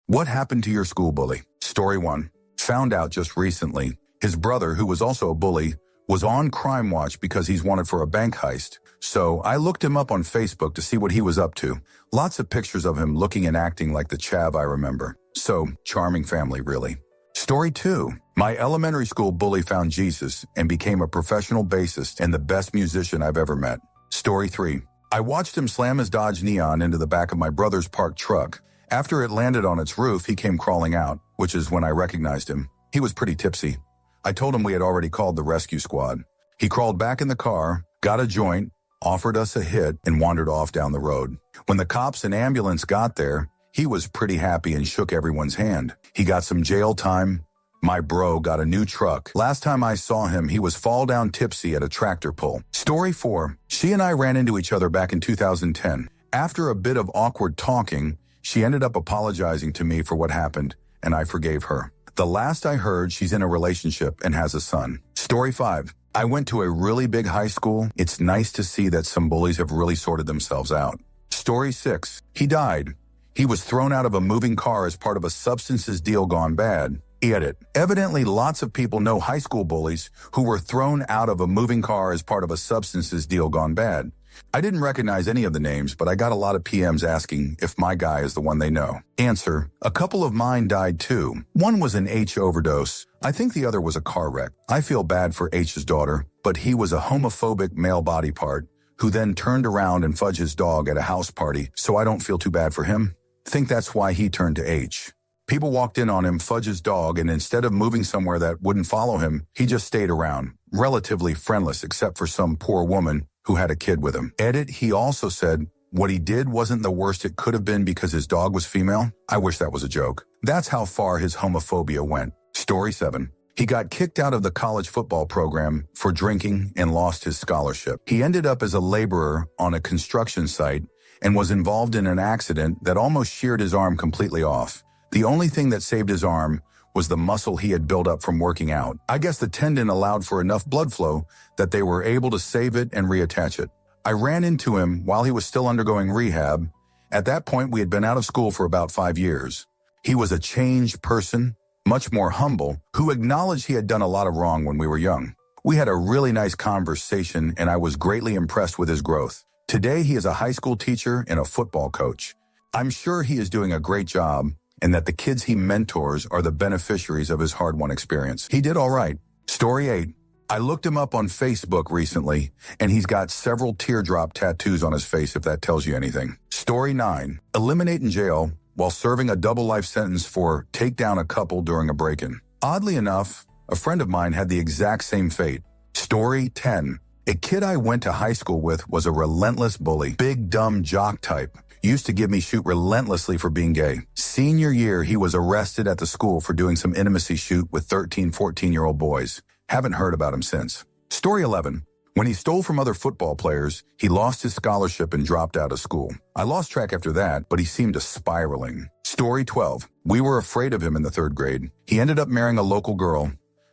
What happened to your school bully? Story 1. Found out just recently. His brother, who was also a bully, was on Crime Watch because he's wanted for a bank heist. So I looked him up on Facebook to see what he was up to. Lots of pictures of him looking and acting like the chav I remember. So, charming family, really. Story 2. My elementary school bully found Jesus and became a professional bassist and the best musician I've ever met. Story 3. I watched him slam his Dodge Neon into the back of my brother's parked truck. After it landed on its roof, he came crawling out, which is when I recognized him. He was pretty tipsy. I told him we had already called the rescue squad. He crawled back in the car, got a joint, offered us a hit, and wandered off down the road. When the cops and ambulance got there, he was pretty happy and shook everyone's hand. He got some jail time. My bro got a new truck. Last time I saw him, he was fall down tipsy at a tractor pull. Story 4. She and I ran into each other back in 2010. After a bit of awkward talking, she ended up apologizing to me for what happened, and I forgave her. The last I heard, she's in a relationship and has a son. Story 5. I went to a really big high school. It's nice to see that some bullies have really sorted themselves out. Story 6. He died. He was thrown out of a moving car as part of a substances deal gone bad. Edit. Evidently, lots of people know high school bullies who were thrown out of a moving car as part of a substances deal gone bad. I didn't recognize any of the names, but I got a lot of PMs asking if my guy is the one they know. Answer. A couple of mine died too. One was an H overdose. I think the other was a car wreck. I feel bad for H's daughter, but he was a homophobic male body part who then turned around and fudged his dog at a house party, so I don't feel too bad for him. Think that's why he turned to H. People walked in on him, fudged his dog, and instead of moving somewhere that wouldn't follow him, he just stayed around, relatively friendless except for some poor woman who had a kid with him. Edit, he also said what he did wasn't the worst it could have been because his dog was female. I wish that was a joke. That's how far his homophobia went. Story 7. He got kicked out of the college football program for drinking and lost his scholarship. He ended up as a laborer on a construction site and was involved in an accident that almost sheared his arm completely off. The only thing that saved his arm was the muscle he had built up from working out. I guess the tendon allowed for enough blood flow that they were able to save it and reattach it. I ran into him while he was still undergoing rehab. At that point, we had been out of school for about 5 years. He was a changed person, much more humble, who acknowledged he had done a lot of wrong when we were young. We had a really nice conversation, and I was greatly impressed with his growth. Today, he is a high school teacher and a football coach. I'm sure he is doing a great job, and that the kids he mentors are the beneficiaries of his hard-won experience. He did all right. Story 8. I looked him up on Facebook recently, and he's got several teardrop tattoos on his face, if that tells you anything. Story 9. Eliminate in jail while serving a double life sentence for take down a couple during a break-in. Oddly enough, a friend of mine had the exact same fate. Story 10. A kid I went to high school with was a relentless bully, big dumb jock type. Used to give me shoot relentlessly for being gay. Senior year, he was arrested at the school for doing some intimacy shoot with 13, 14-year-old boys. Haven't heard about him since. Story 11. When he stole from other football players, he lost his scholarship and dropped out of school. I lost track after that, but he seemed to spiraling. Story 12. We were afraid of him in the 3rd grade. He ended up marrying a local girl.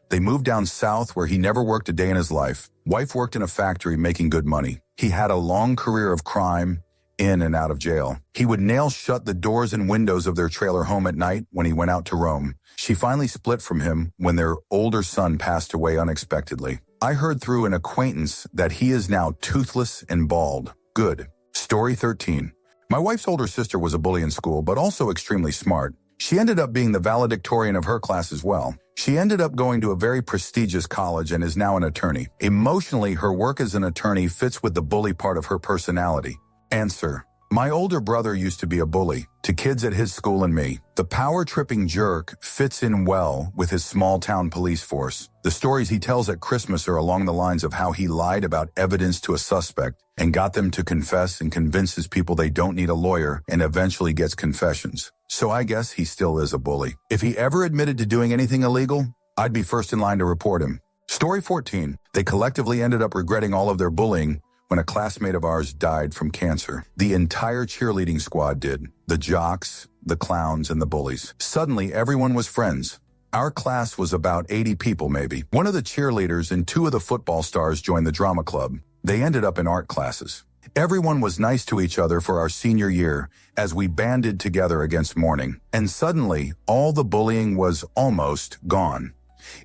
They moved down south where he never worked a day in his life. Wife worked in a factory making good money. He had a long career of crime, in and out of jail. He would nail shut the doors and windows of their trailer home at night when he went out to roam. She finally split from him when their older son passed away unexpectedly. I heard through an acquaintance that he is now toothless and bald. Good. Story 13. My wife's older sister was a bully in school, but also extremely smart. She ended up being the valedictorian of her class as well. She ended up going to a very prestigious college and is now an attorney. Emotionally, her work as an attorney fits with the bully part of her personality. Answer. My older brother used to be a bully to kids at his school and me. The power-tripping jerk fits in well with his small-town police force. The stories he tells at Christmas are along the lines of how he lied about evidence to a suspect and got them to confess and convinces people they don't need a lawyer and eventually gets confessions. So I guess he still is a bully. If he ever admitted to doing anything illegal, I'd be first in line to report him. Story 14. They collectively ended up regretting all of their bullying when a classmate of ours died from cancer. The entire cheerleading squad did. The jocks, the clowns, and the bullies. Suddenly, everyone was friends. Our class was about 80 people maybe. One of the cheerleaders and 2 of the football stars joined the drama club. They ended up in art classes. Everyone was nice to each other for our senior year as we banded together against mourning. And suddenly, all the bullying was almost gone.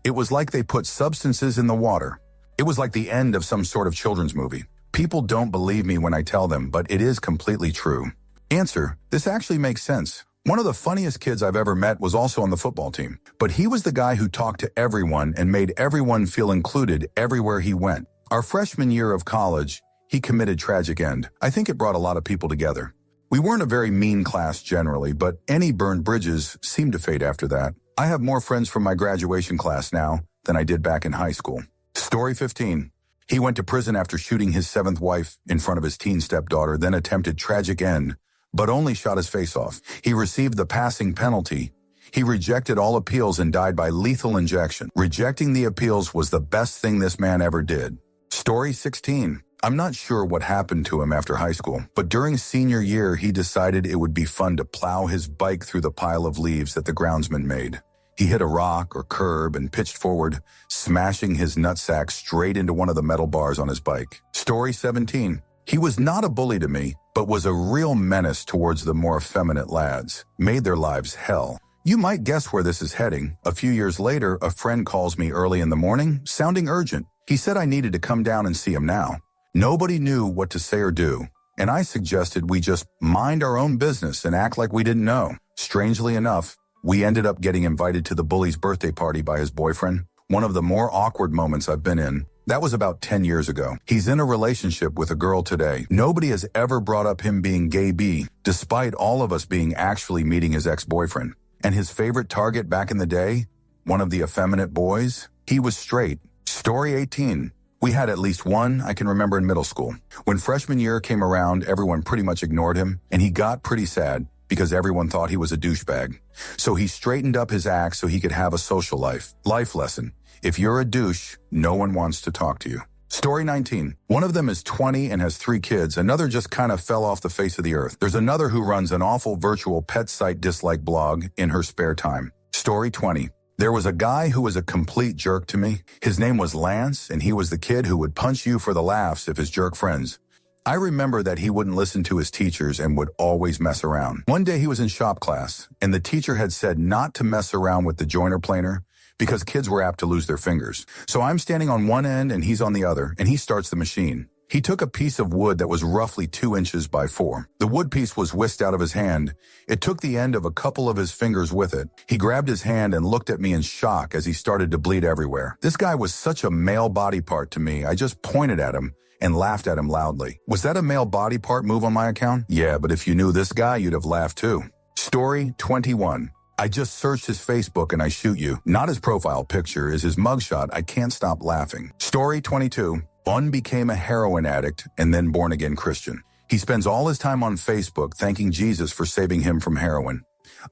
It was like they put substances in the water. It was like the end of some sort of children's movie. People don't believe me when I tell them, but it is completely true. Answer: this actually makes sense. One of the funniest kids I've ever met was also on the football team, but he was the guy who talked to everyone and made everyone feel included everywhere he went. Our freshman year of college, he committed tragic end. I think it brought a lot of people together. We weren't a very mean class generally, but any burned bridges seemed to fade after that. I have more friends from my graduation class now than I did back in high school. Story 15. He went to prison after shooting his 7th wife in front of his teen stepdaughter, then attempted tragic end, but only shot his face off. He received the passing penalty. He rejected all appeals and died by lethal injection. Rejecting the appeals was the best thing this man ever did. Story 16. I'm not sure what happened to him after high school, but during senior year, he decided it would be fun to plow his bike through the pile of leaves that the groundsman made. He hit a rock or curb and pitched forward, smashing his nutsack straight into one of the metal bars on his bike. Story 17. He was not a bully to me, but was a real menace towards the more effeminate lads. Made their lives hell. You might guess where this is heading. A few years later, a friend calls me early in the morning, sounding urgent. He said I needed to come down and see him now. Nobody knew what to say or do, and I suggested we just mind our own business and act like we didn't know. Strangely enough, we ended up getting invited to the bully's birthday party by his boyfriend, one of the more awkward moments I've been in. That was about 10 years ago. He's in a relationship with a girl today. Nobody has ever brought up him being gay B, despite all of us being actually meeting his ex-boyfriend. And his favorite target back in the day, one of the effeminate boys, he was straight. Story 18. We had at least one I can remember in middle school. When freshman year came around, everyone pretty much ignored him, and he got pretty sad because everyone thought he was a douchebag. So he straightened up his act so he could have a social life. Life lesson: if you're a douche, no one wants to talk to you. Story 19. One of them is 20 and has 3 kids. Another just kind of fell off the face of the earth. There's another who runs an awful virtual pet site dislike blog in her spare time. Story 20. There was a guy who was a complete jerk to me. His name was Lance, and he was the kid who would punch you for the laughs if his jerk friends. I remember that he wouldn't listen to his teachers and would always mess around. One day he was in shop class, and the teacher had said not to mess around with the joiner planer because kids were apt to lose their fingers. So I'm standing on one end and he's on the other, and he starts the machine. He took a piece of wood that was roughly 2 inches by 4. The wood piece was whisked out of his hand. It took the end of a couple of his fingers with it. He grabbed his hand and looked at me in shock as he started to bleed everywhere. This guy was such a male body part to me. I just pointed at him and laughed at him loudly. Was that a male body part move on my account? Yeah, but if you knew this guy, you'd have laughed too. Story 21. I just searched his Facebook and I shoot you. Not his profile picture, is his mugshot. I can't stop laughing. Story 22. One became a heroin addict and then born-again Christian. He spends all his time on Facebook thanking Jesus for saving him from heroin.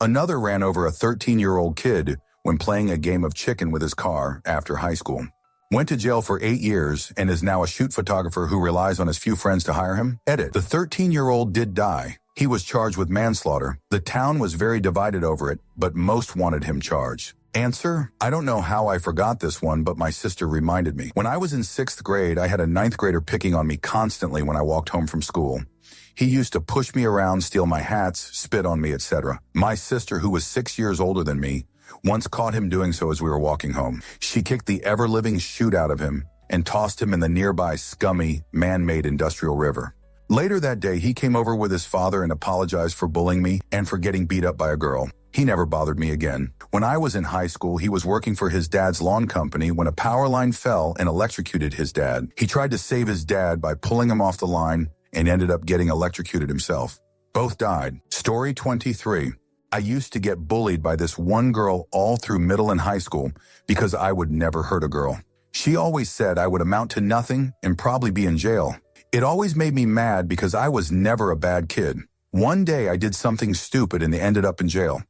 Another ran over a 13-year-old kid when playing a game of chicken with his car after high school. Went to jail for 8 years and is now a shoot photographer who relies on his few friends to hire him. Edit. The 13-year-old did die. He was charged with manslaughter. The town was very divided over it, but most wanted him charged. Answer: I don't know how I forgot this one, but my sister reminded me. When I was in 6th grade, I had a 9th grader picking on me constantly when I walked home from school. He used to push me around, steal my hats, spit on me, etc. My sister, who was 6 years older than me, once caught him doing so as we were walking home. She kicked the ever-living shoot out of him and tossed him in the nearby scummy, man-made industrial river. Later that day, he came over with his father and apologized for bullying me and for getting beat up by a girl. He never bothered me again. When I was in high school, he was working for his dad's lawn company when a power line fell and electrocuted his dad. He tried to save his dad by pulling him off the line and ended up getting electrocuted himself. Both died. Story 23. I used to get bullied by this one girl all through middle and high school because I would never hurt a girl. She always said I would amount to nothing and probably be in jail. It always made me mad because I was never a bad kid. One day I did something stupid and ended up in jail.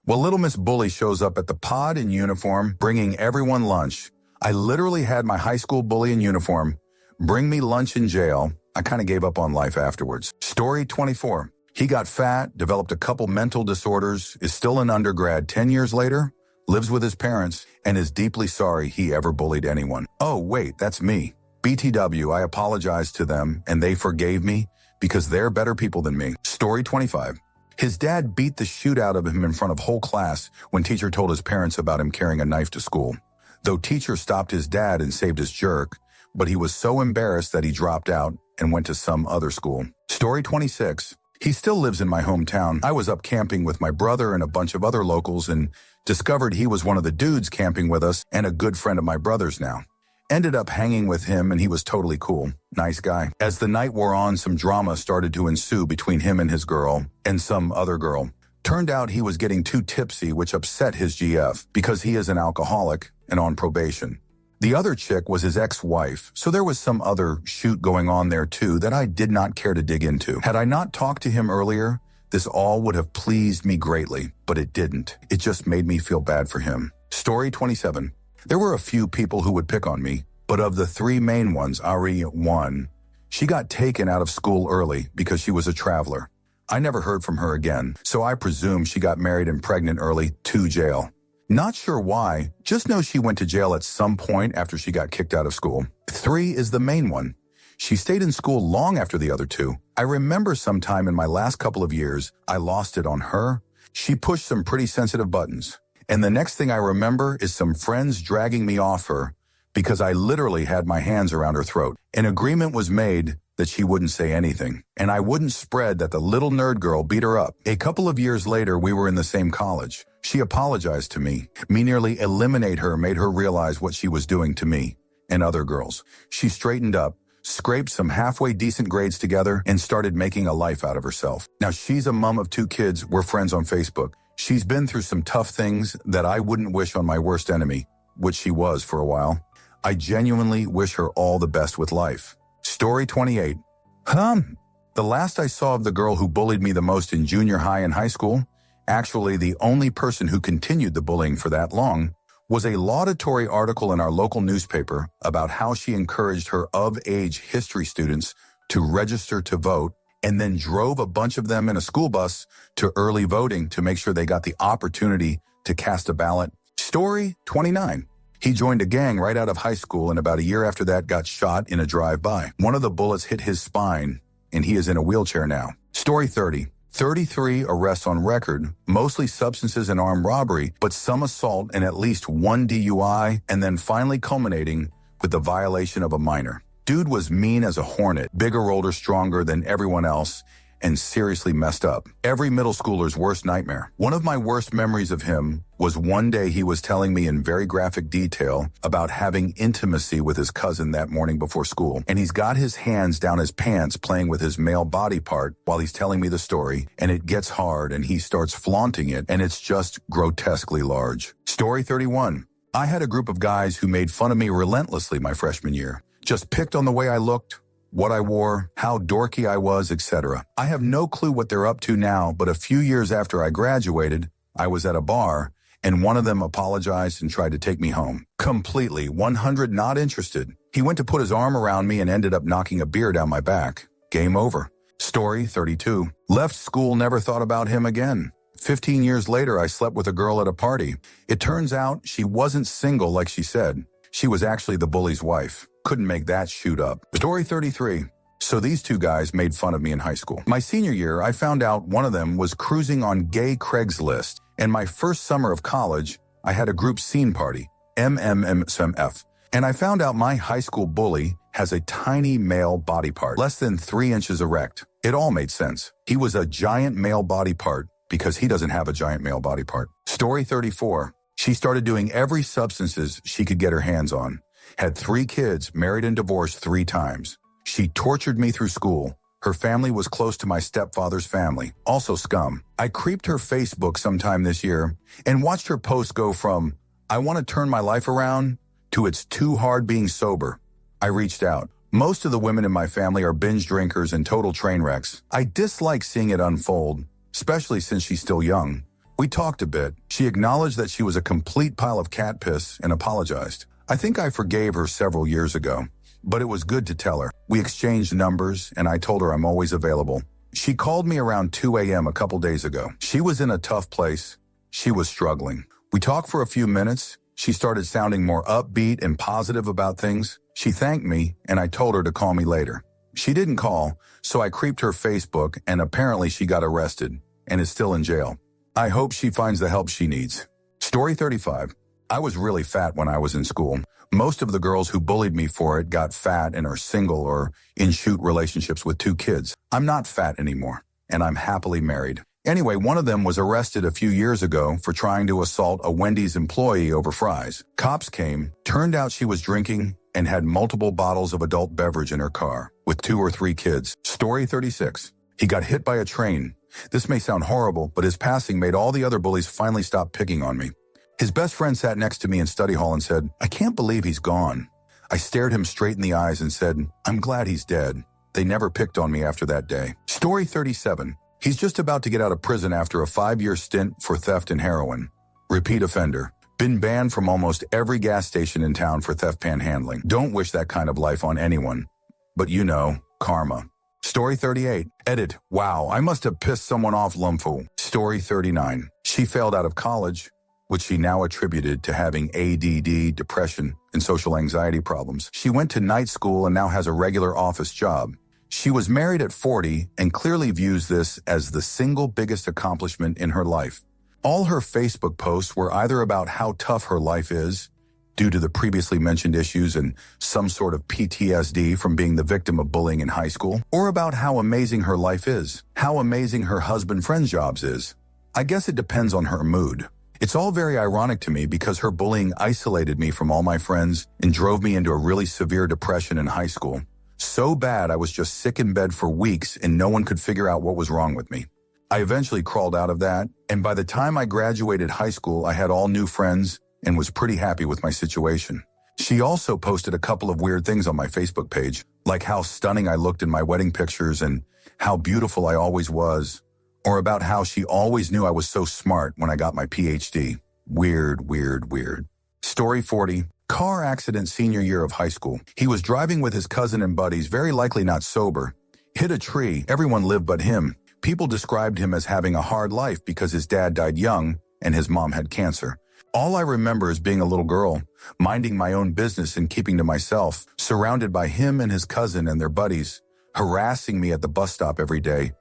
Well, Little Miss Bully shows up at the pod in uniform, bringing everyone lunch. I literally had my high school bully in uniform bring me lunch in jail. I kind of gave up on life afterwards. Story 24. He got fat, developed a couple mental disorders, is still an undergrad 10 years later, lives with his parents, and is deeply sorry he ever bullied anyone. Oh, wait, that's me. BTW, I apologized to them and they forgave me because they're better people than me. Story 25. His dad beat the shoot out of him in front of whole class when teacher told his parents about him carrying a knife to school. Though teacher stopped his dad and saved his jerk, but he was so embarrassed that he dropped out and went to some other school. Story 26. He still lives in my hometown. I was up camping with my brother and a bunch of other locals and discovered he was one of the dudes camping with us and a good friend of my brother's now. Ended up hanging with him and he was totally cool. Nice guy. As the night wore on, some drama started to ensue between him and his girl and some other girl. Turned out he was getting too tipsy, which upset his GF because he is an alcoholic and on probation. The other chick was his ex-wife, so there was some other shoot going on there too that I did not care to dig into. Had I not talked to him earlier, this all would have pleased me greatly, but it didn't. It just made me feel bad for him. Story 27. There were a few people who would pick on me, but of the three main ones, Ari one, she got taken out of school early because she was a traveler. I never heard from her again, so I presume she got married and pregnant early to jail. Not sure why, just know she went to jail at some point after she got kicked out of school. 3 is the main one. She stayed in school long after the other two. I remember sometime in my last couple of years, I lost it on her. She pushed some pretty sensitive buttons. And the next thing I remember is some friends dragging me off her because I literally had my hands around her throat. An agreement was made that she wouldn't say anything, and I wouldn't spread that the little nerd girl beat her up. A couple of years later, we were in the same college. She apologized to me. Me nearly eliminate her made her realize what she was doing to me and other girls. She straightened up, scraped some halfway decent grades together, and started making a life out of herself. Now, she's a mom of 2 kids. We're friends on Facebook. She's been through some tough things that I wouldn't wish on my worst enemy, which she was for a while. I genuinely wish her all the best with life. Story 28. The last I saw of the girl who bullied me the most in junior high and high school, actually the only person who continued the bullying for that long, was a laudatory article in our local newspaper about how she encouraged her of-age history students to register to vote and then drove a bunch of them in a school bus to early voting to make sure they got the opportunity to cast a ballot. Story 29. He joined a gang right out of high school and about a year after that got shot in a drive-by. One of the bullets hit his spine and he is in a wheelchair now. Story 30. 33 arrests on record, mostly substances and armed robbery, but some assault and at least 1 DUI, and then finally culminating with the violation of a minor. Dude was mean as a hornet, bigger, older, stronger than everyone else, and seriously messed up. Every middle schooler's worst nightmare. One of my worst memories of him was one day he was telling me in very graphic detail about having intimacy with his cousin that morning before school. And he's got his hands down his pants playing with his male body part while he's telling me the story. And it gets hard and he starts flaunting it and it's just grotesquely large. Story 31. I had a group of guys who made fun of me relentlessly my freshman year. Just picked on the way I looked, what I wore, how dorky I was, etc. I have no clue what they're up to now, but a few years after I graduated, I was at a bar, and one of them apologized and tried to take me home. Completely, 100 not interested. He went to put his arm around me and ended up knocking a beer down my back. Game over. Story 32. Left school, never thought about him again. 15 years later, I slept with a girl at a party. It turns out she wasn't single like she said. She was actually the bully's wife. Couldn't make that shoot up. Story 33. So these 2 guys made fun of me in high school. My senior year, I found out one of them was cruising on gay Craigslist. And my first summer of college, I had a group scene party, MMMSMF. And I found out my high school bully has a tiny male body part, less than 3 inches erect. It all made sense. He was a giant male body part because he doesn't have a giant male body part. Story 34. She started doing every substances she could get her hands on. Had 3 kids, married and divorced 3 times. She tortured me through school. Her family was close to my stepfather's family, also scum. I creeped her Facebook sometime this year and watched her post go from, I want to turn my life around, to it's too hard being sober. I reached out. Most of the women in my family are binge drinkers and total train wrecks. I dislike seeing it unfold, especially since she's still young. We talked a bit. She acknowledged that she was a complete pile of cat piss and apologized. I think I forgave her several years ago, but it was good to tell her. We exchanged numbers, and I told her I'm always available. She called me around 2 a.m. a couple days ago. She was in a tough place. She was struggling. We talked for a few minutes. She started sounding more upbeat and positive about things. She thanked me, and I told her to call me later. She didn't call, so I creeped her Facebook, and apparently she got arrested and is still in jail. I hope she finds the help she needs. Story 35. I was really fat when I was in school. Most of the girls who bullied me for it got fat and are single or in shoot relationships with 2 kids. I'm not fat anymore, and I'm happily married. Anyway, one of them was arrested a few years ago for trying to assault a Wendy's employee over fries. Cops came, turned out she was drinking, and had multiple bottles of adult beverage in her car, with 2 or 3 kids. Story 36. He got hit by a train. This may sound horrible, but his passing made all the other bullies finally stop picking on me. His best friend sat next to me in study hall and said, "I can't believe he's gone." I stared him straight in the eyes and said, "I'm glad he's dead." They never picked on me after that day. Story 37. He's just about to get out of prison after a 5-year stint for theft and heroin. Repeat offender. Been banned from almost every gas station in town for theft panhandling. Don't wish that kind of life on anyone. But you know, karma. Story 38. Edit. Wow, I must have pissed someone off, Lumfu. Story 39. She failed out of college, which she now attributed to having ADD, depression, and social anxiety problems. She went to night school and now has a regular office job. She was married at 40 and clearly views this as the single biggest accomplishment in her life. All her Facebook posts were either about how tough her life is, due to the previously mentioned issues and some sort of PTSD from being the victim of bullying in high school, or about how amazing her life is, how amazing her husband-friend's jobs is. I guess it depends on her mood. It's all very ironic to me because her bullying isolated me from all my friends and drove me into a really severe depression in high school. So bad I was just sick in bed for weeks and no one could figure out what was wrong with me. I eventually crawled out of that, and by the time I graduated high school, I had all new friends and was pretty happy with my situation. She also posted a couple of weird things on my Facebook page, like how stunning I looked in my wedding pictures and how beautiful I always was, or about how she always knew I was so smart when I got my PhD. Weird, weird, weird. Story 40. Car accident senior year of high school. He was driving with his cousin and buddies, very likely not sober. Hit a tree. Everyone lived but him. People described him as having a hard life because his dad died young and his mom had cancer. All I remember is being a little girl, minding my own business and keeping to myself, surrounded by him and his cousin and their buddies, harassing me at the bus stop every day,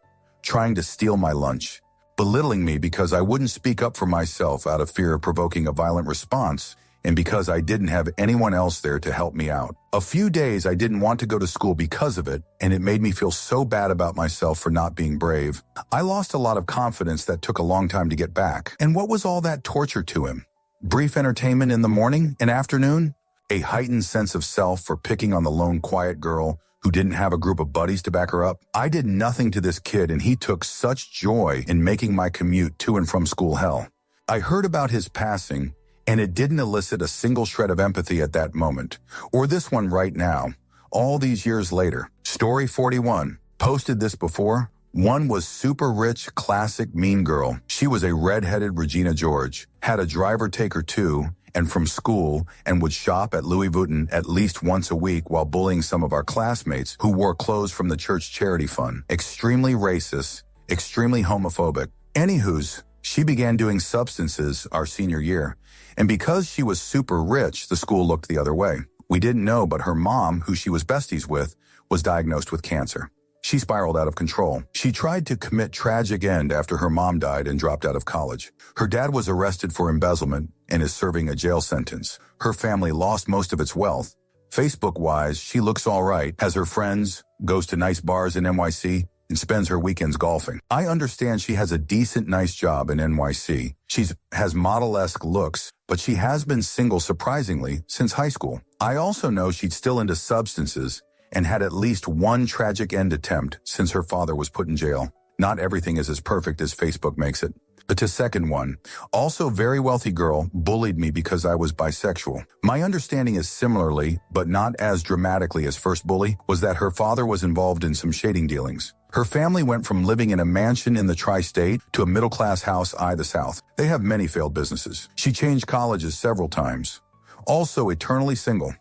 trying to steal my lunch, belittling me because I wouldn't speak up for myself out of fear of provoking a violent response, and because I didn't have anyone else there to help me out. A few days I didn't want to go to school because of it, and it made me feel so bad about myself for not being brave. I lost a lot of confidence that took a long time to get back. And what was all that torture to him? Brief entertainment in the morning and afternoon? A heightened sense of self for picking on the lone quiet girl who didn't have a group of buddies to back her up? I did nothing to this kid, and he took such joy in making my commute to and from school hell. I heard about his passing, and it didn't elicit a single shred of empathy at that moment, or this one right now, all these years later. Story 41. Posted this before. One was super rich, classic mean girl. She was a red-headed Regina George, had a driver take her to and from school, and would shop at Louis Vuitton at least once a week while bullying some of our classmates who wore clothes from the church charity fund. Extremely racist, extremely homophobic. Anywho's, she began doing substances our senior year, and because she was super rich, the school looked the other way. We didn't know, but her mom, who she was besties with, was diagnosed with cancer. She spiraled out of control. She tried to commit tragic end after her mom died and dropped out of college. Her dad was arrested for embezzlement and is serving a jail sentence. Her family lost most of its wealth. Facebook-wise, she looks all right, has her friends, goes to nice bars in NYC, and spends her weekends golfing. I understand she has a decent, nice job in NYC. She has model-esque looks, but she has been single surprisingly since high school. I also know she's still into substances and had at least one tragic end attempt since her father was put in jail. Not everything is as perfect as Facebook makes it. But to second one, also very wealthy girl, bullied me because I was bisexual. My understanding is similarly, but not as dramatically as first bully, was that her father was involved in some shading dealings. Her family went from living in a mansion in the tri-state to a middle-class house the South. They have many failed businesses. She changed colleges several times. Also eternally single.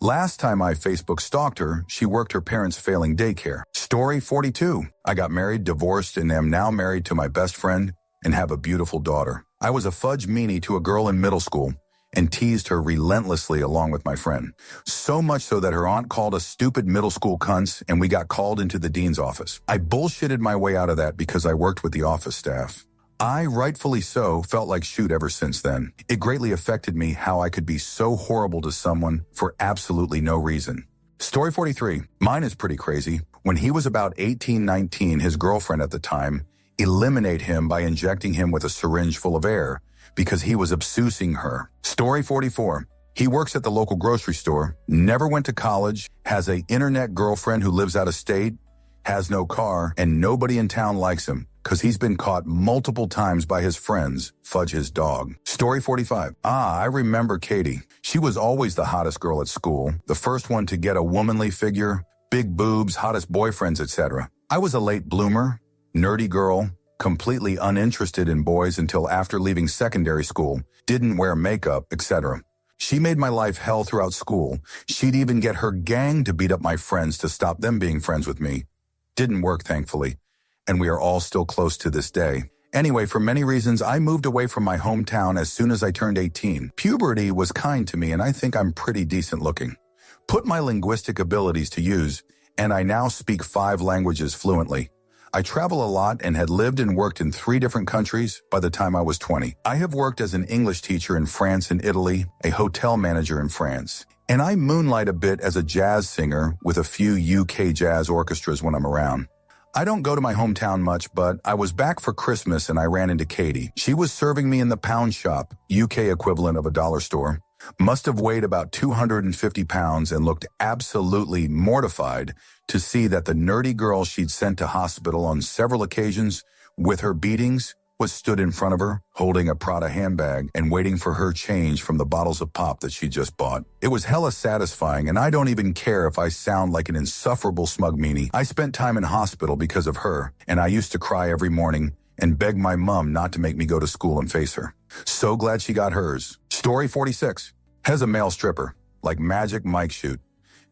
Last time I Facebook stalked her, she worked her parents' failing daycare. Story 42. I got married, divorced, and am now married to my best friend and have a beautiful daughter. I was a fudge meanie to a girl in middle school, and teased her relentlessly along with my friend. So much so that her aunt called us stupid middle school cunts and we got called into the dean's office. I bullshitted my way out of that because I worked with the office staff. I, rightfully so, felt like shoot ever since then. It greatly affected me how I could be so horrible to someone for absolutely no reason. Story 43. Mine is pretty crazy. When he was about 18, 19, his girlfriend at the time eliminated him by injecting him with a syringe full of air because he was abusing her. Story 44. He works at the local grocery store, never went to college, has an internet girlfriend who lives out of state, has no car, and nobody in town likes him because he's been caught multiple times by his friends, Fudge his dog. Story 45. I remember Katie. She was always the hottest girl at school, the first one to get a womanly figure, big boobs, hottest boyfriends, etc. I was a late bloomer, nerdy girl, completely uninterested in boys until after leaving secondary school, didn't wear makeup, etc. She made my life hell throughout school. She'd even get her gang to beat up my friends to stop them being friends with me. Didn't work, thankfully, and we are all still close to this day. Anyway, for many reasons, I moved away from my hometown as soon as I turned 18. Puberty was kind to me, and I think I'm pretty decent looking. Put my linguistic abilities to use, and I now speak 5 languages fluently. I travel a lot and had lived and worked in 3 different countries by the time I was 20. I have worked as an English teacher in France and Italy, a hotel manager in France, and I moonlight a bit as a jazz singer with a few UK jazz orchestras when I'm around. I don't go to my hometown much, but I was back for Christmas and I ran into Katie. She was serving me in the pound shop, UK equivalent of a dollar store. Must have weighed about 250 pounds and looked absolutely mortified to see that the nerdy girl she'd sent to hospital on several occasions with her beatings was stood in front of her, holding a Prada handbag and waiting for her change from the bottles of pop that she just bought. It was hella satisfying, and I don't even care if I sound like an insufferable smug meanie. I spent time in hospital because of her, and I used to cry every morning and beg my mom not to make me go to school and face her. So glad she got hers. Story 46. Has a male stripper, like Magic Mike shoot.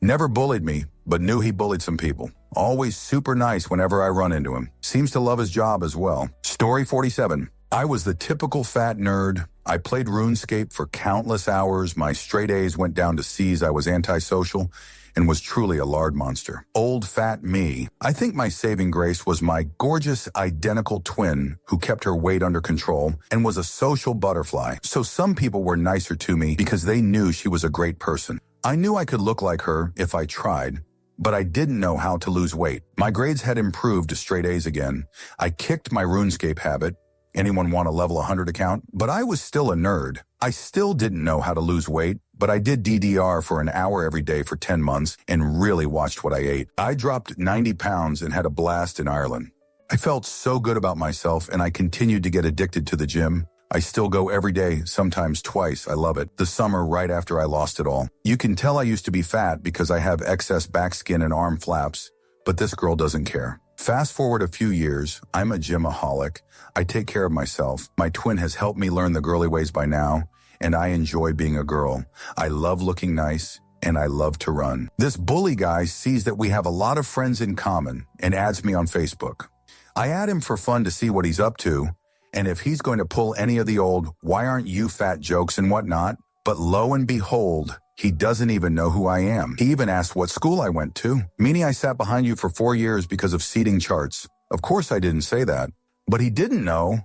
Never bullied me, but knew he bullied some people. Always super nice whenever I run into him. Seems to love his job as well. Story 47. I was the typical fat nerd. I played RuneScape for countless hours. My straight A's went down to C's. I was antisocial and was truly a lard monster. Old fat me. I think my saving grace was my gorgeous identical twin who kept her weight under control and was a social butterfly. So some people were nicer to me because they knew she was a great person. I knew I could look like her if I tried, but I didn't know how to lose weight. My grades had improved to straight A's again. I kicked my RuneScape habit. Anyone want a level 100 account? But I was still a nerd. I still didn't know how to lose weight, but I did DDR for an hour every day for 10 months and really watched what I ate. I dropped 90 pounds and had a blast in Ireland. I felt so good about myself, and I continued to get addicted to the gym. I still go every day, sometimes twice. I love it. The summer right after I lost it all. You can tell I used to be fat because I have excess back skin and arm flaps, but this girl doesn't care. Fast forward a few years, I'm a gymaholic. I take care of myself. My twin has helped me learn the girly ways by now, and I enjoy being a girl. I love looking nice, and I love to run. This bully guy sees that we have a lot of friends in common and adds me on Facebook. I add him for fun to see what he's up to, and if he's going to pull any of the old, why aren't you fat jokes and whatnot, but lo and behold, he doesn't even know who I am. He even asked what school I went to, meaning I sat behind you for 4 years because of seating charts. Of course I didn't say that, but he didn't know.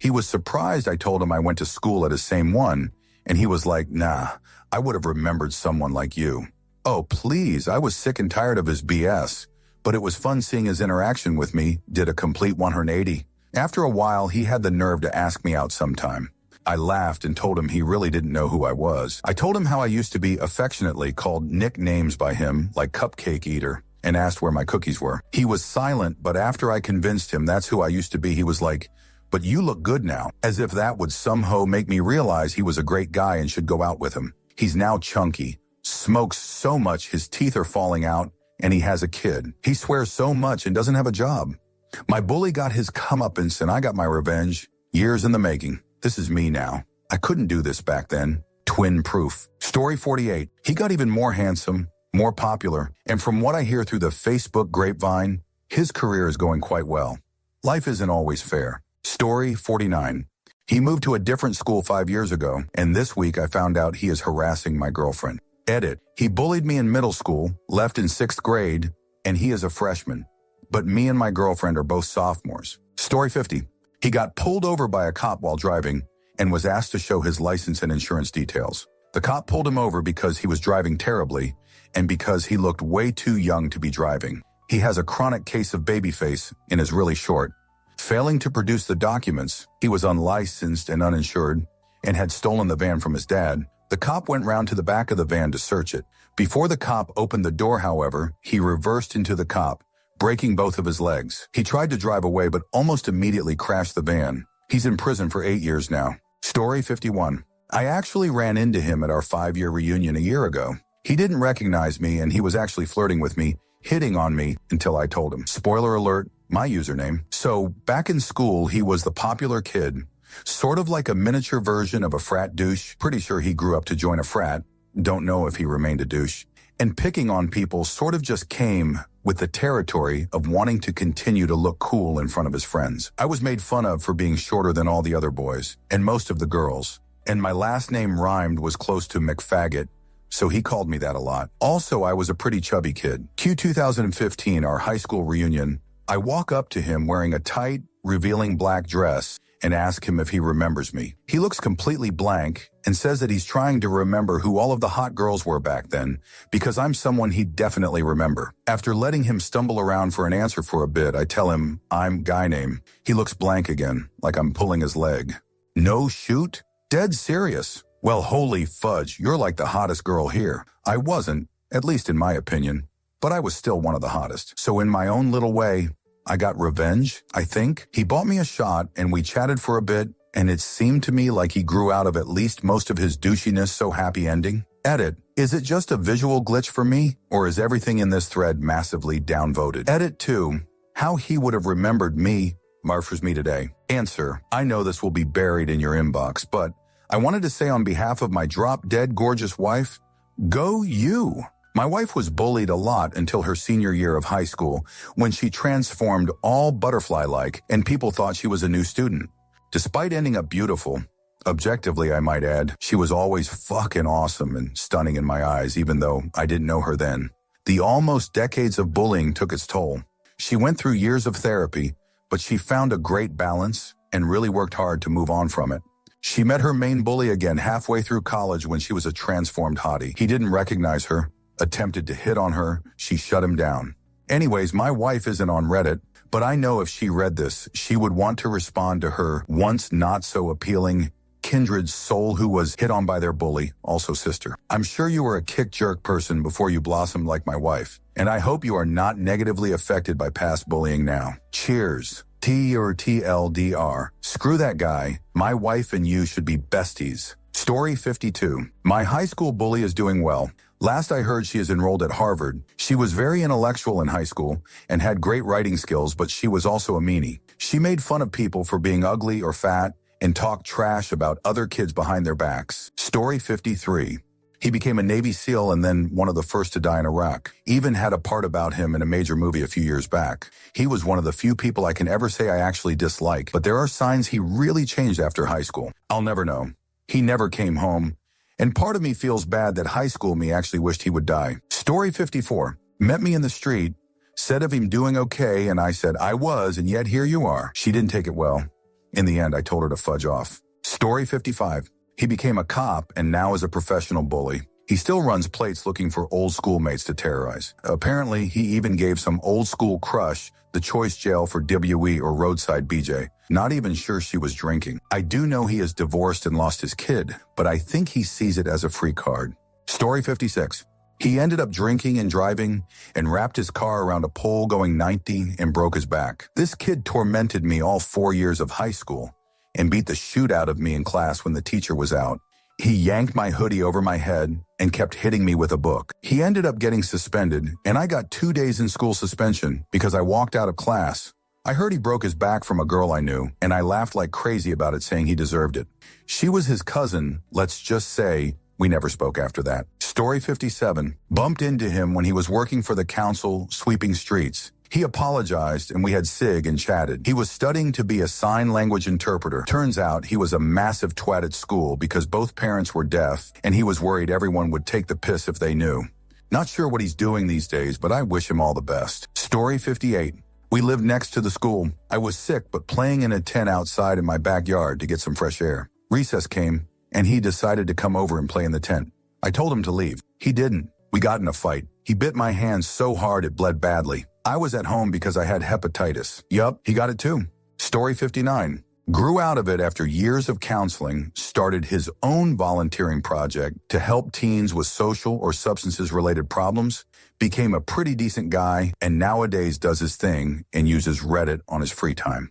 He was surprised I told him I went to school at his same one, and he was like, nah, I would have remembered someone like you. Oh, please, I was sick and tired of his BS, but it was fun seeing his interaction with me did a complete 180. After a while, he had the nerve to ask me out sometime. I laughed and told him he really didn't know who I was. I told him how I used to be affectionately called nicknames by him, like Cupcake Eater, and asked where my cookies were. He was silent, but after I convinced him that's who I used to be, he was like, but you look good now, as if that would somehow make me realize he was a great guy and should go out with him. He's now chunky, smokes so much his teeth are falling out, and he has a kid. He swears so much and doesn't have a job. My bully got his comeuppance and I got my revenge. Years in the making. This is me now. I couldn't do this back then. Twin proof. Story 48. He got even more handsome, more popular, and from what I hear through the Facebook grapevine, his career is going quite well. Life isn't always fair. Story 49. He moved to a different school 5 years ago, and this week I found out he is harassing my girlfriend. Edit. He bullied me in middle school, left in 6th grade, and he is a freshman. But me and my girlfriend are both sophomores. Story 50. He got pulled over by a cop while driving and was asked to show his license and insurance details. The cop pulled him over because he was driving terribly and because he looked way too young to be driving. He has a chronic case of baby face and is really short. Failing to produce the documents, he was unlicensed and uninsured and had stolen the van from his dad. The cop went round to the back of the van to search it. Before the cop opened the door, however, he reversed into the cop, breaking both of his legs. He tried to drive away but almost immediately crashed the van. He's in prison for 8 years now. Story 51. I actually ran into him at our 5-year reunion a year ago. He didn't recognize me and he was actually flirting with me, hitting on me until I told him. Spoiler alert, my username. So back in school, he was the popular kid, sort of like a miniature version of a frat douche. Pretty sure he grew up to join a frat. Don't know if he remained a douche. And picking on people sort of just came with the territory of wanting to continue to look cool in front of his friends. I was made fun of for being shorter than all the other boys and most of the girls. And my last name rhymed was close to McFaggot, so he called me that a lot. Also, I was a pretty chubby kid. Q 2015, our high school reunion, I walk up to him wearing a tight, revealing black dress and ask him if he remembers me. He looks completely blank and says that he's trying to remember who all of the hot girls were back then because I'm someone he'd definitely remember. After letting him stumble around for an answer for a bit, I tell him I'm guy name. He looks blank again, like I'm pulling his leg. No shoot? Dead serious. Well, holy fudge, you're like the hottest girl here. I wasn't, at least in my opinion, but I was still one of the hottest. So in my own little way, I got revenge, I think. He bought me a shot and we chatted for a bit, and it seemed to me like he grew out of at least most of his douchiness, so happy ending. Edit. Is it just a visual glitch for me, or is everything in this thread massively downvoted? Edit 2. How he would have remembered me marfers me today. Answer. I know this will be buried in your inbox, but I wanted to say on behalf of my drop-dead gorgeous wife, go you. My wife was bullied a lot until her senior year of high school when she transformed all butterfly-like and people thought she was a new student. Despite ending up beautiful, objectively I might add, she was always fucking awesome and stunning in my eyes even though I didn't know her then. The almost decades of bullying took its toll. She went through years of therapy, but she found a great balance and really worked hard to move on from it. She met her main bully again halfway through college when she was a transformed hottie. He didn't recognize her, attempted to hit on her, she shut him down. Anyways, my wife isn't on Reddit, but I know if she read this, she would want to respond to her once not so appealing kindred soul who was hit on by their bully, also sister. I'm sure you were a kick jerk person before you blossomed like my wife, and I hope you are not negatively affected by past bullying now. Cheers. T or TLDR. Screw that guy. My wife and you should be besties. Story 52. My high school bully is doing well. Last I heard, she is enrolled at Harvard. She was very intellectual in high school and had great writing skills, but she was also a meanie. She made fun of people for being ugly or fat and talked trash about other kids behind their backs. Story 53. He became a Navy SEAL and then one of the first to die in Iraq. Even had a part about him in a major movie a few years back. He was one of the few people I can ever say I actually dislike, but there are signs he really changed after high school. I'll never know. He never came home, and part of me feels bad that high school me actually wished he would die. Story 54. Met me in the street, said of him doing okay, and I said I was, and yet here you are. She didn't take it well. In the end, I told her to fudge off. Story 55. He became a cop and now is a professional bully. He still runs plates looking for old schoolmates to terrorize. Apparently, he even gave some old school crush the choice jail for WE or roadside BJ. Not even sure she was drinking. I do know he is divorced and lost his kid, but I think he sees it as a free card. Story 56. He ended up drinking and driving and wrapped his car around a pole going 90 and broke his back. This kid tormented me all 4 years of high school and beat the shoot out of me in class when the teacher was out. He yanked my hoodie over my head and kept hitting me with a book. He ended up getting suspended, and I got 2 days in school suspension because I walked out of class. I heard he broke his back from a girl I knew, and I laughed like crazy about it, saying he deserved it. She was his cousin. Let's just say we never spoke after that. Story 57. Bumped into him when he was working for the council sweeping streets. He apologized and we had sig and chatted. He was studying to be a sign language interpreter. Turns out he was a massive twat at school because both parents were deaf and he was worried everyone would take the piss if they knew. Not sure what he's doing these days, but I wish him all the best. Story 58. We lived next to the school. I was sick but playing in a tent outside in my backyard to get some fresh air. Recess came and he decided to come over and play in the tent. I told him to leave. He didn't. We got in a fight. He bit my hand so hard it bled badly. I was at home because I had hepatitis. Yup, he got it too. Story 59. Grew out of it after years of counseling, started his own volunteering project to help teens with social or substances-related problems, became a pretty decent guy, and nowadays does his thing and uses Reddit on his free time.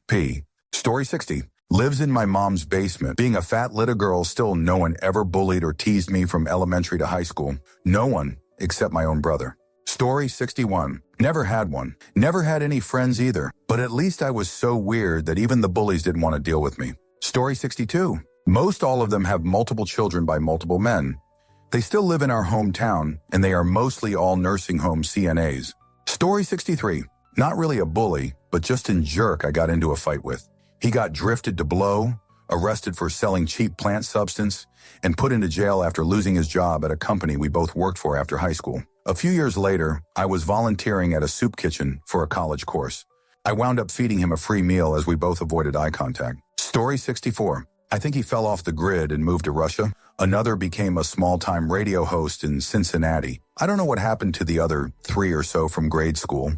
Story 60. Lives in my mom's basement. Being a fat little girl, still no one ever bullied or teased me from elementary to high school. No one except my own brother. Story 61. Never had one. Never had any friends either. But at least I was so weird that even the bullies didn't want to deal with me. Story 62. Most all of them have multiple children by multiple men. They still live in our hometown, and they are mostly all nursing home CNAs. Story 63. Not really a bully, but just a jerk I got into a fight with. He got drifted to blow, arrested for selling cheap plant substance, and put into jail after losing his job at a company we both worked for after high school. A few years later, I was volunteering at a soup kitchen for a college course. I wound up feeding him a free meal as we both avoided eye contact. Story 64. I think he fell off the grid and moved to Russia. Another became a small-time radio host in Cincinnati. I don't know what happened to the other 3 or so from grade school.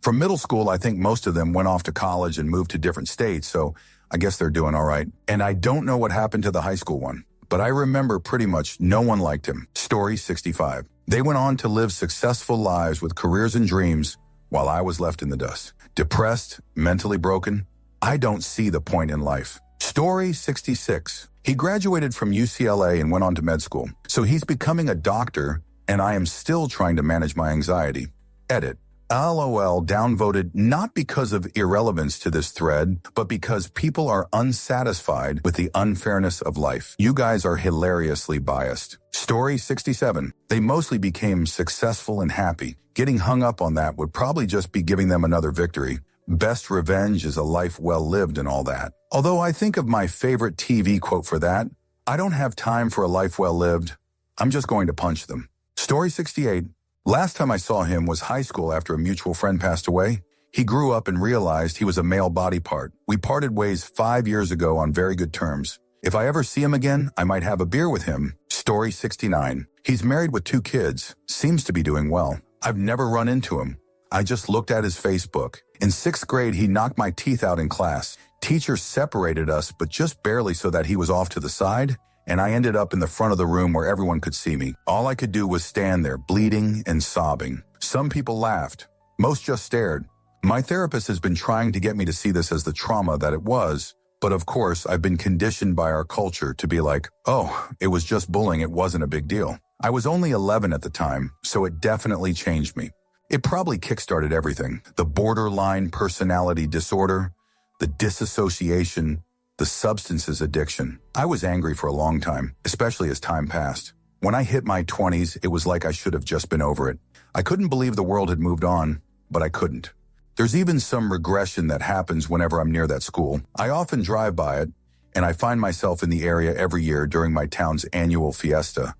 From middle school, I think most of them went off to college and moved to different states, so I guess they're doing all right. And I don't know what happened to the high school one, but I remember pretty much no one liked him. Story 65. They went on to live successful lives with careers and dreams while I was left in the dust. Depressed, mentally broken. I don't see the point in life. Story 66. He graduated from UCLA and went on to med school. So he's becoming a doctor, and I am still trying to manage my anxiety. Edit. LOL downvoted not because of irrelevance to this thread, but because people are unsatisfied with the unfairness of life. You guys are hilariously biased. Story 67. They mostly became successful and happy. Getting hung up on that would probably just be giving them another victory. Best revenge is a life well lived and all that. Although I think of my favorite TV quote for that, I don't have time for a life well lived. I'm just going to punch them. Story 68. Last time I saw him was high school after a mutual friend passed away. He grew up and realized he was a male body part. We parted ways 5 years ago on very good terms. If I ever see him again, I might have a beer with him. Story 69. He's married with 2 kids. Seems to be doing well. I've never run into him. I just looked at his Facebook. In 6th grade, he knocked my teeth out in class. Teachers separated us, but just barely so that he was off to the side, and I ended up in the front of the room where everyone could see me. All I could do was stand there, bleeding and sobbing. Some people laughed. Most just stared. My therapist has been trying to get me to see this as the trauma that it was, but of course, I've been conditioned by our culture to be like, oh, it was just bullying, it wasn't a big deal. I was only 11 at the time, so it definitely changed me. It probably kickstarted everything. The borderline personality disorder, the disassociation, the substances addiction. I was angry for a long time, especially as time passed. When I hit my 20s, it was like I should have just been over it. I couldn't believe the world had moved on, but I couldn't. There's even some regression that happens whenever I'm near that school. I often drive by it, and I find myself in the area every year during my town's annual fiesta,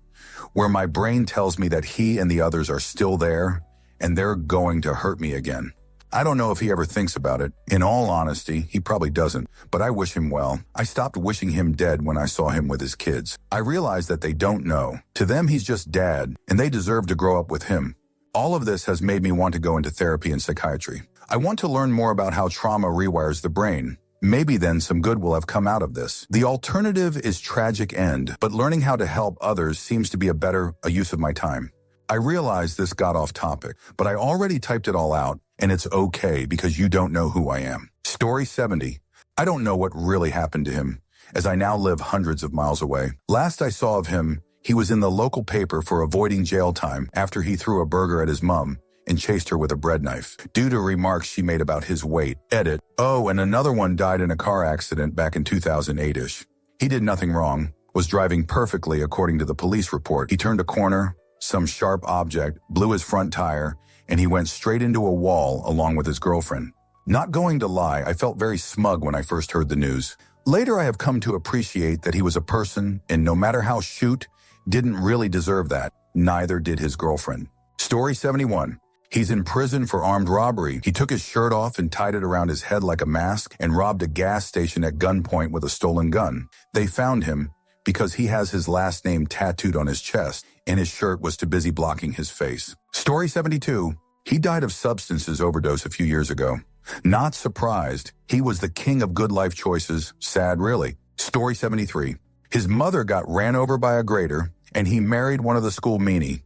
where my brain tells me that he and the others are still there, and they're going to hurt me again. I don't know if he ever thinks about it. In all honesty, he probably doesn't, but I wish him well. I stopped wishing him dead when I saw him with his kids. I realized that they don't know. To them, he's just dad, and they deserve to grow up with him. All of this has made me want to go into therapy and psychiatry. I want to learn more about how trauma rewires the brain. Maybe then some good will have come out of this. The alternative is tragic end, but learning how to help others seems to be a use of my time. I realize this got off topic, but I already typed it all out, and it's okay because you don't know who I am. Story 70. I don't know what really happened to him, as I now live hundreds of miles away. Last I saw of him, he was in the local paper for avoiding jail time after he threw a burger at his mom and chased her with a bread knife, due to remarks she made about his weight. Edit. Oh, and another one died in a car accident back in 2008-ish. He did nothing wrong, was driving perfectly according to the police report. He turned a corner, some sharp object blew his front tire, and he went straight into a wall along with his girlfriend. Not going to lie, I felt very smug when I first heard the news. Later, I have come to appreciate that he was a person, and no matter how shoot, didn't really deserve that. Neither did his girlfriend. Story 71. He's in prison for armed robbery. He took his shirt off and tied it around his head like a mask and robbed a gas station at gunpoint with a stolen gun. They found him because he has his last name tattooed on his chest, and his shirt was too busy blocking his face. Story 72. He died of substances overdose a few years ago. Not surprised. He was the king of good life choices. Sad, really. Story 73. His mother got ran over by a grader, and he married one of the school meanie,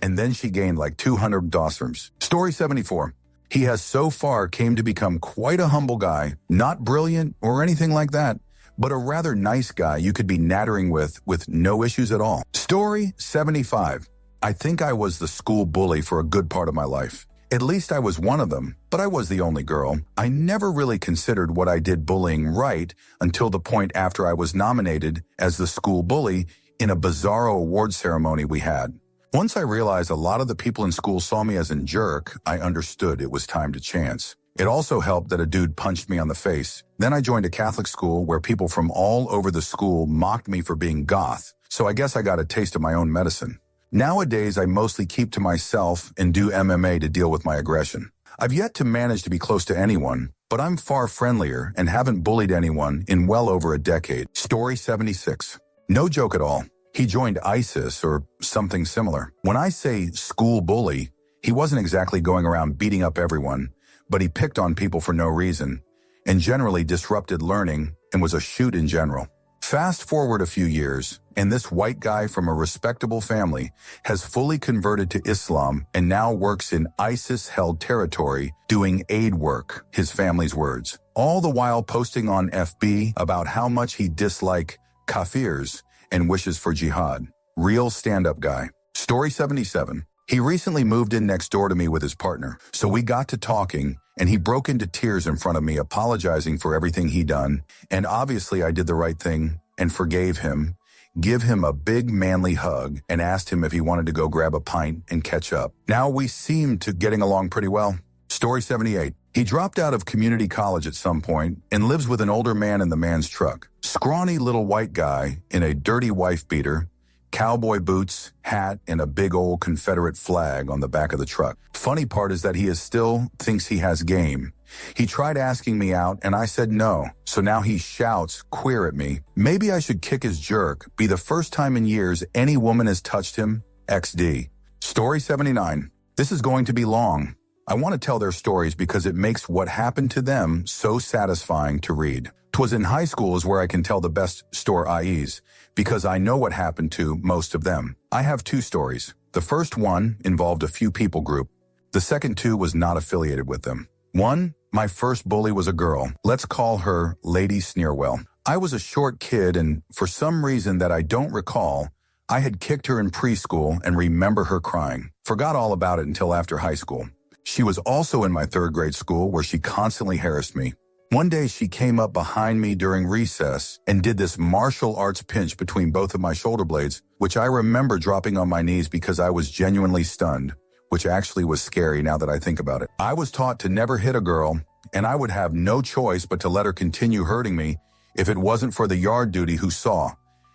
and then she gained like 200 dossums. Story 74. He has so far came to become quite a humble guy, not brilliant or anything like that, but a rather nice guy you could be nattering with no issues at all. Story 75. I think I was the school bully for a good part of my life. At least I was one of them, but I was the only girl. I never really considered what I did bullying right until the point after I was nominated as the school bully in a bizarro award ceremony we had. Once I realized a lot of the people in school saw me as a jerk, I understood it was time to chance. It also helped that a dude punched me on the face. Then I joined a Catholic school where people from all over the school mocked me for being goth, so I guess I got a taste of my own medicine. Nowadays, I mostly keep to myself and do MMA to deal with my aggression. I've yet to manage to be close to anyone, but I'm far friendlier and haven't bullied anyone in well over a decade. Story 76. No joke at all. He joined ISIS or something similar. When I say school bully, he wasn't exactly going around beating up everyone, but he picked on people for no reason and generally disrupted learning and was a shoot in general. Fast forward a few years, and this white guy from a respectable family has fully converted to Islam and now works in ISIS-held territory doing aid work, his family's words, all the while posting on FB about how much he dislikes kafirs and wishes for jihad. Real stand-up guy. Story 77. He recently moved in next door to me with his partner, so we got to talking, and he broke into tears in front of me, apologizing for everything he done, and obviously I did the right thing and forgave him, give him a big manly hug, and asked him if he wanted to go grab a pint and catch up. Now we seem to getting along pretty well. Story 78. He dropped out of community college at some point and lives with an older man in the man's truck. Scrawny little white guy in a dirty wife beater, cowboy boots, hat, and a big old Confederate flag on the back of the truck. Funny part is that he still thinks he has game. He tried asking me out, and I said no, so now he shouts queer at me. Maybe I should kick his jerk, be the first time in years any woman has touched him. XD. Story 79. This is going to be long. I want to tell their stories because it makes what happened to them so satisfying to read. 'Twas in high school is where I can tell the best stories, because I know what happened to most of them. I have two stories. The first one involved a few people group. The second two was not affiliated with them. One, my first bully was a girl. Let's call her Lady Sneerwell. I was a short kid, and for some reason that I don't recall, I had kicked her in preschool and remember her crying. Forgot all about it until after high school. She was also in my third grade school where she constantly harassed me. One day she came up behind me during recess and did this martial arts pinch between both of my shoulder blades, which I remember dropping on my knees because I was genuinely stunned, which actually was scary now that I think about it. I was taught to never hit a girl, and I would have no choice but to let her continue hurting me if it wasn't for the yard duty who saw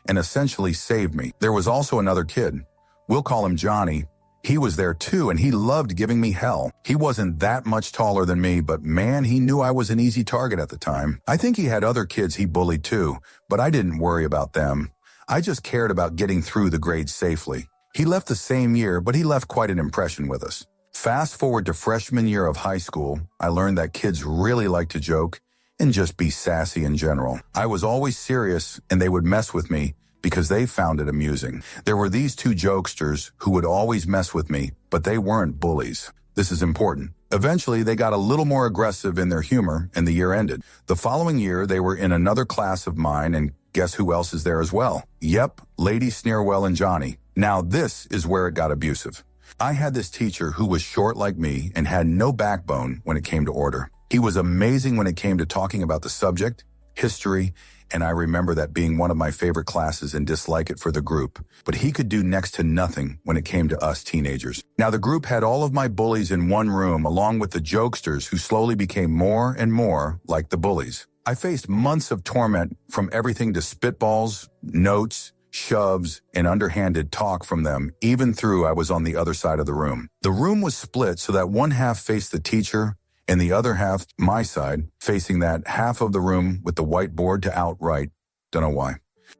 and essentially saved me. There was also another kid. We'll call him Johnny. He was there too, and he loved giving me hell. He wasn't that much taller than me, but man, he knew I was an easy target at the time. I think he had other kids he bullied too, but I didn't worry about them. I just cared about getting through the grades safely. He left the same year, but he left quite an impression with us. Fast forward to freshman year of high school, I learned that kids really like to joke and just be sassy in general. I was always serious, and they would mess with me because they found it amusing. There were these two jokesters who would always mess with me, but they weren't bullies. This is important. Eventually, they got a little more aggressive in their humor, and the year ended. The following year, they were in another class of mine, and guess who else is there as well? Yep, Lady Sneerwell and Johnny. Now, this is where it got abusive. I had this teacher who was short like me and had no backbone when it came to order. He was amazing when it came to talking about the subject, history, and I remember that being one of my favorite classes and dislike it for the group. But he could do next to nothing when it came to us teenagers. Now the group had all of my bullies in one room along with the jokesters who slowly became more and more like the bullies. I faced months of torment from everything to spitballs, notes, shoves, and underhanded talk from them, even though I was on the other side of the room. The room was split so that one half faced the teacher and the other half, my side, facing that half of the room with the whiteboard to outright. Don't know why.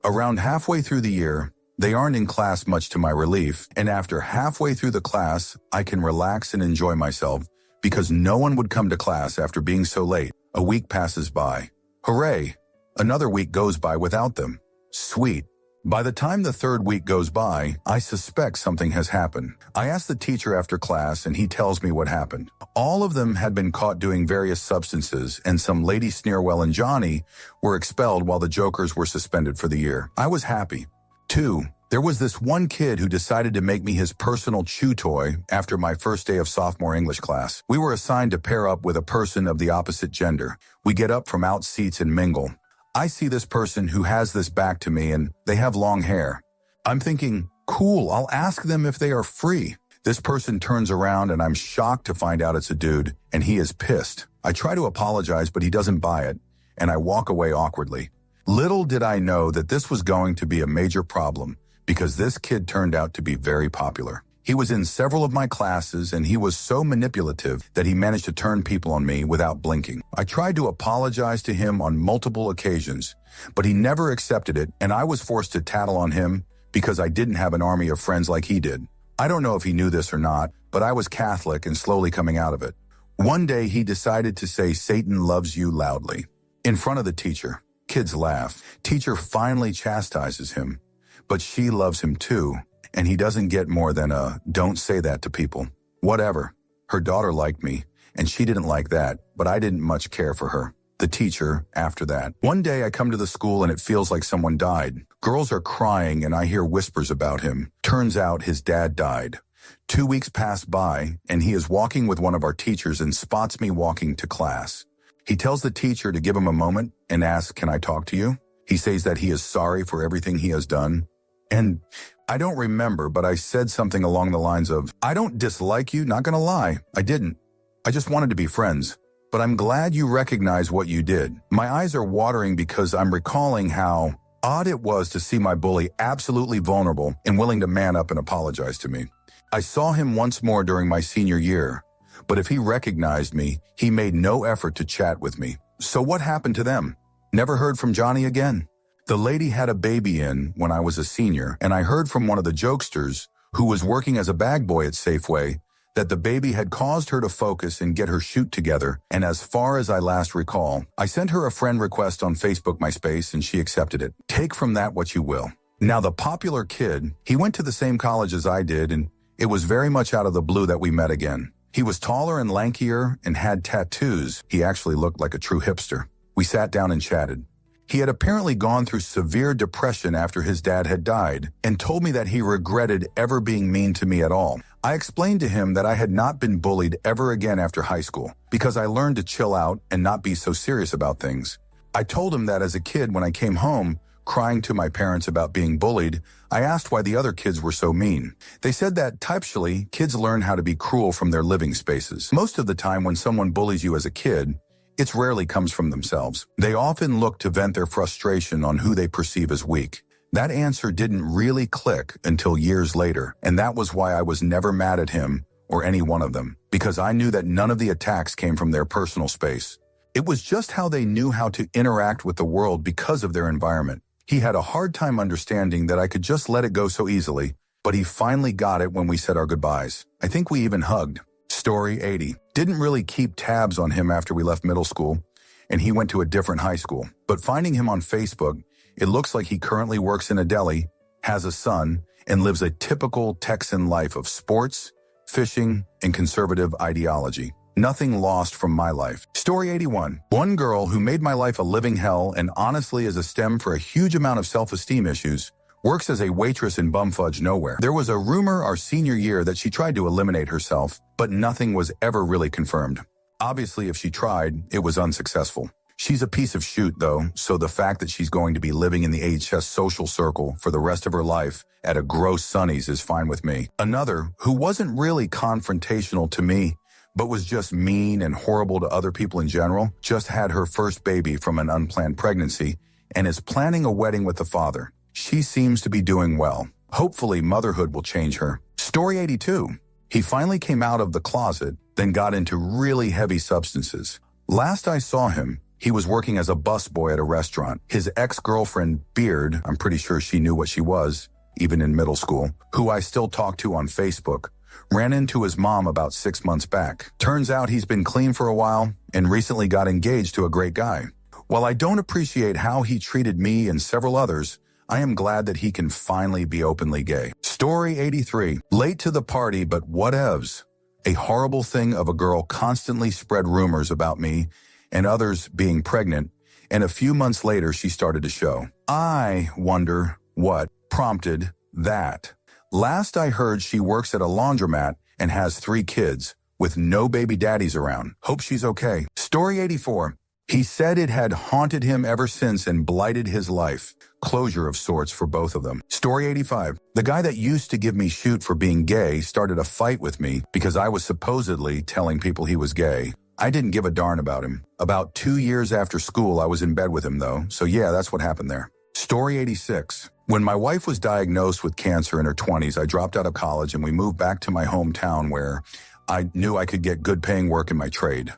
Around halfway through the year, they aren't in class much to my relief, and after halfway through the class, I can relax and enjoy myself because no one would come to class after being so late. A week passes by. Hooray! Another week goes by without them. Sweet. By the time the third week goes by, I suspect something has happened. I ask the teacher after class and he tells me what happened. All of them had been caught doing various substances and some Lady Sneerwell and Johnny were expelled while the jokers were suspended for the year. I was happy. 2. There was this one kid who decided to make me his personal chew toy after my first day of sophomore English class. We were assigned to pair up with a person of the opposite gender. We get up from out seats and mingle. I see this person who has this back to me and they have long hair. I'm thinking, cool, I'll ask them if they are free. This person turns around and I'm shocked to find out it's a dude and he is pissed. I try to apologize, but he doesn't buy it and I walk away awkwardly. Little did I know that this was going to be a major problem because this kid turned out to be very popular. He was in several of my classes and he was so manipulative that he managed to turn people on me without blinking. I tried to apologize to him on multiple occasions, but he never accepted it and I was forced to tattle on him because I didn't have an army of friends like he did. I don't know if he knew this or not, but I was Catholic and slowly coming out of it. One day he decided to say Satan loves you loudly in front of the teacher. Kids laugh. Teacher finally chastises him, but she loves him too. And he doesn't get more than a, don't say that to people. Whatever. Her daughter liked me, and she didn't like that, but I didn't much care for her. The teacher, after that. One day I come to the school and it feels like someone died. Girls are crying and I hear whispers about him. Turns out his dad died. 2 weeks pass by and he is walking with one of our teachers and spots me walking to class. He tells the teacher to give him a moment and asks, can I talk to you? He says that he is sorry for everything he has done. And I don't remember, but I said something along the lines of, I don't dislike you, not gonna lie. I didn't. I just wanted to be friends. But I'm glad you recognize what you did. My eyes are watering because I'm recalling how odd it was to see my bully absolutely vulnerable and willing to man up and apologize to me. I saw him once more during my senior year, but if he recognized me, he made no effort to chat with me. So what happened to them? Never heard from Johnny again. The lady had a baby in when I was a senior, and I heard from one of the jokesters who was working as a bag boy at Safeway that the baby had caused her to focus and get her shoot together, and as far as I last recall, I sent her a friend request on Facebook MySpace and she accepted it. Take from that what you will. Now the popular kid, he went to the same college as I did, and it was very much out of the blue that we met again. He was taller and lankier and had tattoos. He actually looked like a true hipster. We sat down and chatted. He had apparently gone through severe depression after his dad had died and told me that he regretted ever being mean to me at all. I explained to him that I had not been bullied ever again after high school because I learned to chill out and not be so serious about things. I told him that as a kid when I came home, crying to my parents about being bullied, I asked why the other kids were so mean. They said that typically kids learn how to be cruel from their living spaces. Most of the time when someone bullies you as a kid, it rarely comes from themselves. They often look to vent their frustration on who they perceive as weak. That answer didn't really click until years later, and that was why I was never mad at him or any one of them, because I knew that none of the attacks came from their personal space. It was just how they knew how to interact with the world because of their environment. He had a hard time understanding that I could just let it go so easily, but he finally got it when we said our goodbyes. I think we even hugged. Story 80. Didn't really keep tabs on him after we left middle school, and he went to a different high school. But finding him on Facebook, it looks like he currently works in a deli, has a son, and lives a typical Texan life of sports, fishing, and conservative ideology. Nothing lost from my life. Story 81. One girl who made my life a living hell and honestly is a stem for a huge amount of self-esteem issues works as a waitress in bumfudge nowhere. There was a rumor our senior year that she tried to eliminate herself, but nothing was ever really confirmed. Obviously, if she tried, it was unsuccessful. She's a piece of shoot, though, so the fact that she's going to be living in the AHS social circle for the rest of her life at a gross Sonny's is fine with me. Another, who wasn't really confrontational to me, but was just mean and horrible to other people in general, just had her first baby from an unplanned pregnancy and is planning a wedding with the father. She seems to be doing well. Hopefully, motherhood will change her. Story 82. He finally came out of the closet, then got into really heavy substances. Last I saw him, he was working as a busboy at a restaurant. His ex-girlfriend, Beard, I'm pretty sure she knew what she was, even in middle school, who I still talk to on Facebook, ran into his mom about 6 months back. Turns out he's been clean for a while and recently got engaged to a great guy. While I don't appreciate how he treated me and several others, I am glad that he can finally be openly gay. Story 83. Late to the party, but whatevs. A horrible thing of a girl constantly spread rumors about me and others being pregnant, and a few months later she started to show. I wonder what prompted that. Last I heard, she works at a laundromat and has 3 kids, with no baby daddies around. Hope she's okay. Story 84. He said it had haunted him ever since and blighted his life. Closure of sorts for both of them. Story 85. The guy that used to give me shoot for being gay started a fight with me because I was supposedly telling people he was gay. I didn't give a darn about him. About 2 years after school, I was in bed with him though, so yeah, that's what happened there. Story 86. When my wife was diagnosed with cancer in her 20s, I dropped out of college and we moved back to my hometown where I knew I could get good paying work in my trade.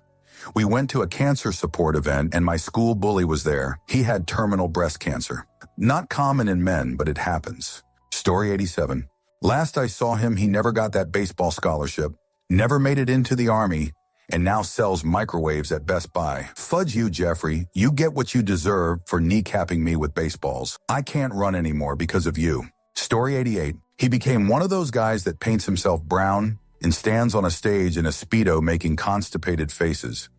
We went to a cancer support event and my school bully was there. He had terminal breast cancer. Not common in men, but it happens. Story 87. Last I saw him, he never got that baseball scholarship, never made it into the Army, and now sells microwaves at Best Buy. Fudge you, Jeffrey. You get what you deserve for kneecapping me with baseballs. I can't run anymore because of you. Story 88. He became one of those guys that paints himself brown and stands on a stage in a Speedo making constipated faces.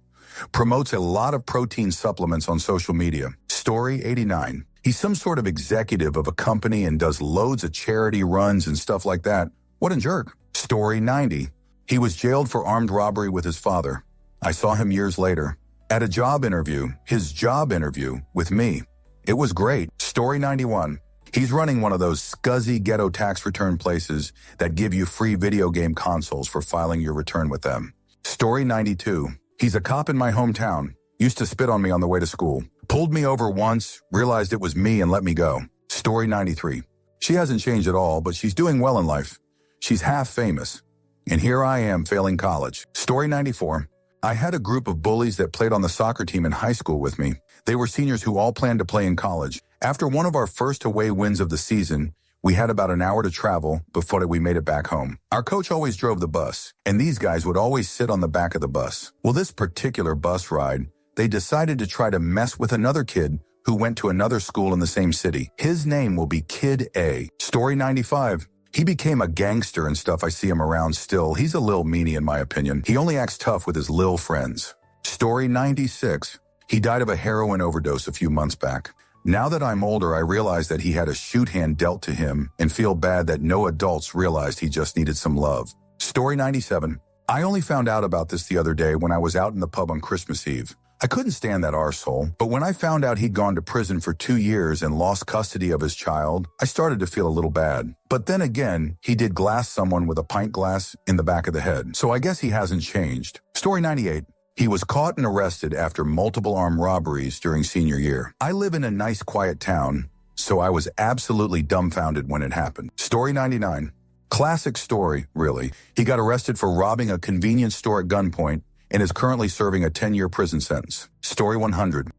Promotes a lot of protein supplements on social media. Story 89. He's some sort of executive of a company and does loads of charity runs and stuff like that. What a jerk. Story 90. He was jailed for armed robbery with his father. I saw him years later at a job interview, his job interview with me. It was great. Story 91. He's running one of those scuzzy ghetto tax return places that give you free video game consoles for filing your return with them. Story 92. He's a cop in my hometown. Used to spit on me on the way to school. Pulled me over once, realized it was me and let me go. Story 93. She hasn't changed at all, but she's doing well in life. She's half famous. And here I am failing college. Story 94. I had a group of bullies that played on the soccer team in high school with me. They were seniors who all planned to play in college. After one of our first away wins of the season, we had about an hour to travel before we made it back home. Our coach always drove the bus, and these guys would always sit on the back of the bus. Well, this particular bus ride, they decided to try to mess with another kid who went to another school in the same city. His name will be Kid A. Story 95. He became a gangster and stuff. I see him around still. He's a lil meanie in my opinion. He only acts tough with his lil friends. Story 96. He died of a heroin overdose a few months back. Now that I'm older, I realize that he had a shoot hand dealt to him and feel bad that no adults realized he just needed some love. Story 97. I only found out about this the other day when I was out in the pub on Christmas Eve. I couldn't stand that arsehole, but when I found out he'd gone to prison for 2 years and lost custody of his child, I started to feel a little bad. But then again, he did glass someone with a pint glass in the back of the head, so I guess he hasn't changed. Story 98. He was caught and arrested after multiple armed robberies during senior year. I live in a nice, quiet town, so I was absolutely dumbfounded when it happened. Story 99. Classic story, really. He got arrested for robbing a convenience store at gunpoint and is currently serving a 10-year prison sentence. Story 100.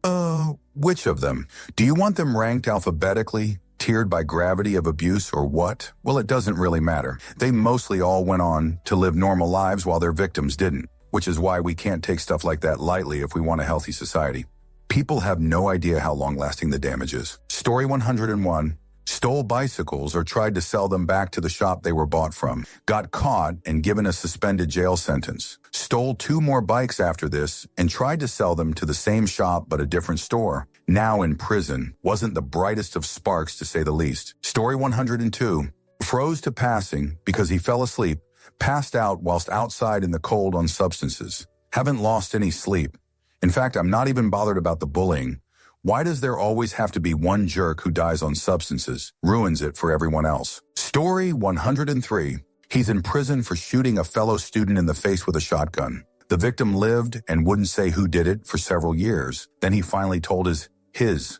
Which of them? Do you want them ranked alphabetically, tiered by gravity of abuse, or what? Well, it doesn't really matter. They mostly all went on to live normal lives while their victims didn't, which is why we can't take stuff like that lightly if we want a healthy society. People have no idea how long-lasting the damage is. Story 101. Stole bicycles or tried to sell them back to the shop they were bought from. Got caught and given a suspended jail sentence. Stole 2 more bikes after this and tried to sell them to the same shop but a different store. Now in prison. Wasn't the brightest of sparks to say the least. Story 102. Froze to passing because he fell asleep, passed out whilst outside in the cold on substances. Haven't lost any sleep. In fact, I'm not even bothered about the bullying. Why does there always have to be one jerk who dies on substances, ruins it for everyone else? Story 103. He's in prison for shooting a fellow student in the face with a shotgun. The victim lived and wouldn't say who did it for several years. Then he finally told his